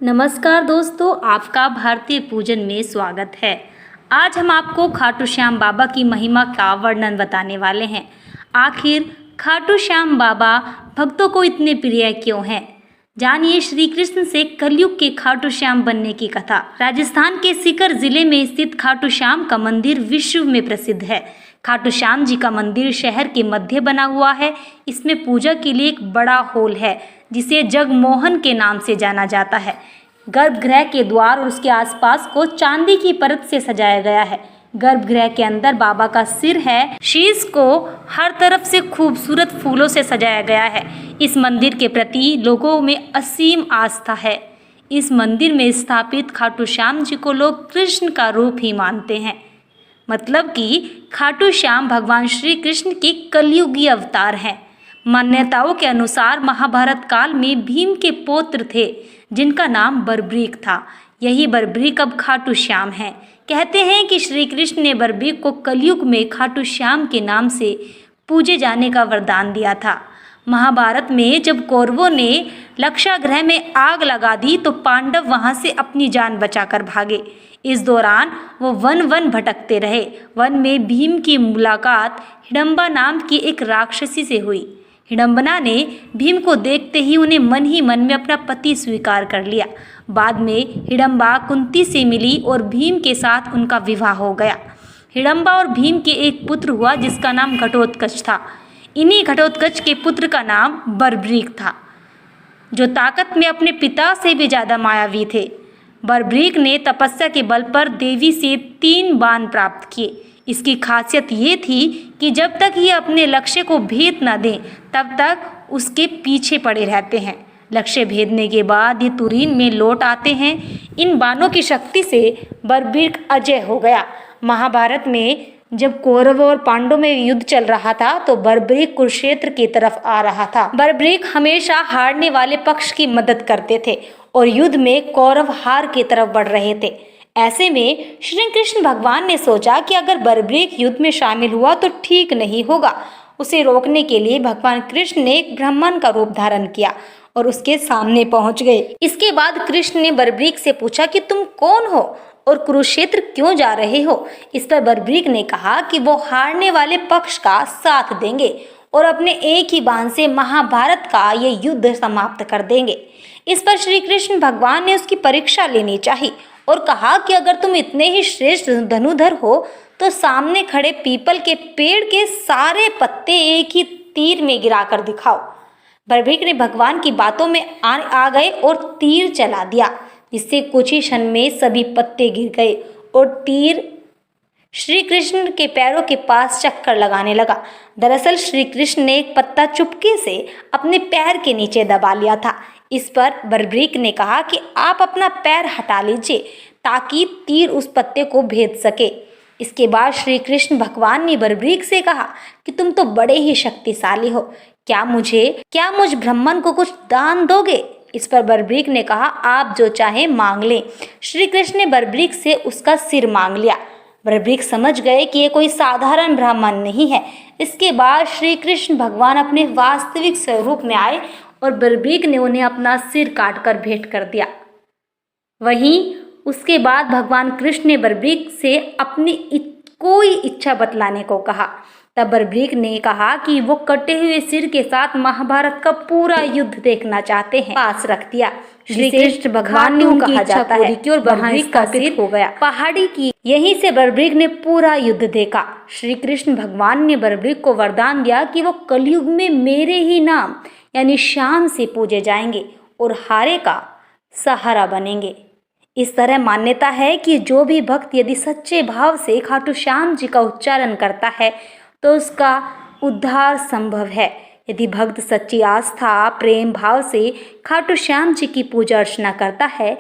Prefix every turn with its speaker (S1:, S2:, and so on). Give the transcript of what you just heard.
S1: नमस्कार दोस्तों, आपका भारतीय पूजन में स्वागत है। आज हम आपको खाटू श्याम बाबा की महिमा का वर्णन बताने वाले हैं। आखिर खाटू श्याम बाबा भक्तों को इतने प्रिय क्यों हैं? जानिए श्री कृष्ण से कलयुग के खाटू श्याम बनने की कथा। राजस्थान के सीकर जिले में स्थित खाटू श्याम का मंदिर विश्व में प्रसिद्ध है। खाटू श्याम जी का मंदिर शहर के मध्य बना हुआ है। इसमें पूजा के लिए एक बड़ा हॉल है जिसे जगमोहन के नाम से जाना जाता है। गर्भगृह के द्वार और उसके आसपास को चांदी की परत से सजाया गया है। गर्भगृह के अंदर बाबा का सिर है। शीश को हर तरफ से खूबसूरत फूलों से सजाया गया है। इस मंदिर के प्रति लोगों में असीम आस्था है। इस मंदिर में स्थापित खाटू श्याम जी को लोग कृष्ण का रूप ही मानते हैं। मतलब कि खाटू श्याम भगवान श्री कृष्ण के कलयुगी अवतार हैं। मान्यताओं के अनुसार महाभारत काल में भीम के पौत्र थे जिनका नाम बर्बरीक था। यही बर्बरीक अब खाटू श्याम हैं। कहते हैं कि श्री कृष्ण ने बर्बरीक को कलयुग में खाटू श्याम के नाम से पूजे जाने का वरदान दिया था। महाभारत में जब कौरवों ने लक्षागृह में आग लगा दी तो पांडव वहां से अपनी जान बचाकर भागे। इस दौरान वो वन वन भटकते रहे। वन में भीम की मुलाकात हिडम्बा नाम की एक राक्षसी से हुई। हिडम्बना ने भीम को देखते ही उन्हें मन ही मन में अपना पति स्वीकार कर लिया। बाद में हिडम्बा कुंती से मिली और भीम के साथ उनका विवाह हो गया। हिडम्बा और भीम के एक पुत्र हुआ जिसका नाम घटोत्कच था। इन्हीं घटोत्कच के पुत्र का नाम बर्बरीक था, जो ताकत में अपने पिता से भी ज़्यादा मायावी थे। बर्बरीक ने तपस्या के बल पर देवी से 3 बाण प्राप्त किए। इसकी खासियत ये थी कि जब तक ये अपने लक्ष्य को भेद न दें तब तक उसके पीछे पड़े रहते हैं। लक्ष्य भेदने के बाद ये तुरीन में लौट आते हैं। इन बाणों की शक्ति से बर्बरीक अजय हो गया। महाभारत में जब कौरवों और पांडवों में युद्ध चल रहा था तो बर्बरीक कुरुक्षेत्र की तरफ आ रहा था। बर्बरीक हमेशा हारने वाले पक्ष की मदद करते थे और युद्ध में कौरव हार की तरफ बढ़ रहे थे। ऐसे में श्री कृष्ण भगवान ने सोचा कि अगर बर्बरीक युद्ध में शामिल हुआ तो ठीक नहीं होगा। उसे रोकने के लिए भगवान कृष्ण ने एक ब्राह्मण का रूप धारण किया और उसके सामने पहुंच गए। इसके बाद कृष्ण ने बर्बरीक से पूछा कि तुम कौन हो और कुरुक्षेत्र क्यों जा रहे हो? इस पर बर्बरीक ने कहा कि वो हारने वाले पक्ष का साथ देंगे और अपने एक ही बाण से महाभारत का ये युद्ध समाप्त कर देंगे। इस पर श्री कृष्ण भगवान ने उसकी परीक्षा लेनी चाहिए और कहा कि अगर तुम इतने ही श्रेष्ठ धनुधर हो तो सामने खड़े पीपल के पेड़ के सारे पत्ते एक ही तीर में गिराकर दिखाओ। बर्बरीक ने भगवान की बातों में आ गए और तीर चला दिया, जिससे कुछ ही क्षण में सभी पत्ते गिर गए और तीर श्री कृष्ण के पैरों के पास चक्कर लगाने लगा। दरअसल श्री कृष्ण ने एक पत्ता चुपके से अपने पैर के नीचे दबा लिया था। इस पर बर्बरीक ने कहा कि आप अपना पैर हटा लीजिए ताकि तीर उस पत्ते को भेद सके। इसके बाद श्री कृष्ण भगवान ने बर्बरीक से कहा कि तुम तो बड़े ही शक्तिशाली हो, क्या मुझ ब्राह्मण को कुछ दान दोगे? इस पर बर्बरीक ने कहा आप जो चाहे मांग लें। श्री कृष्ण ने बर्बरीक से उसका सिर मांग लिया। बर्बरीक समझ गए कि ये कोई साधारण ब्राह्मण नहीं है। इसके बाद श्री कृष्ण भगवान अपने वास्तविक स्वरूप में आए और बर्बरीक ने उन्हें अपना सिर काटकर भेंट कर दिया। वहीं उसके बाद भगवान कृष्ण ने बर्बरीक से अपनी कोई इच्छा बतलाने को कहा। तब बर्बरीक ने कहा कि वो कटे हुए सिर के साथ महाभारत का पूरा युद्ध देखना चाहते हैं। पास रख दिया। श्री कृष्ण भगवान ने उनकी इच्छा पूरी की और बर्बरीक का सिर हो गया पहाड़ी की। यहीं से बर्बरीक ने पूरा युद्ध देखा। श्री कृष्ण भगवान ने बर्बरीक को वरदान दिया कि वो कलयुग में मेरे ही नाम यानी श्याम से पूजे जाएंगे और हारे का सहारा बनेंगे। इस तरह मान्यता है कि जो भी भक्त यदि सच्चे भाव से खाटू श्याम जी का उच्चारण करता है तो उसका उद्धार संभव है। यदि भक्त सच्ची आस्था प्रेम भाव से खाटू श्याम जी की पूजा अर्चना करता है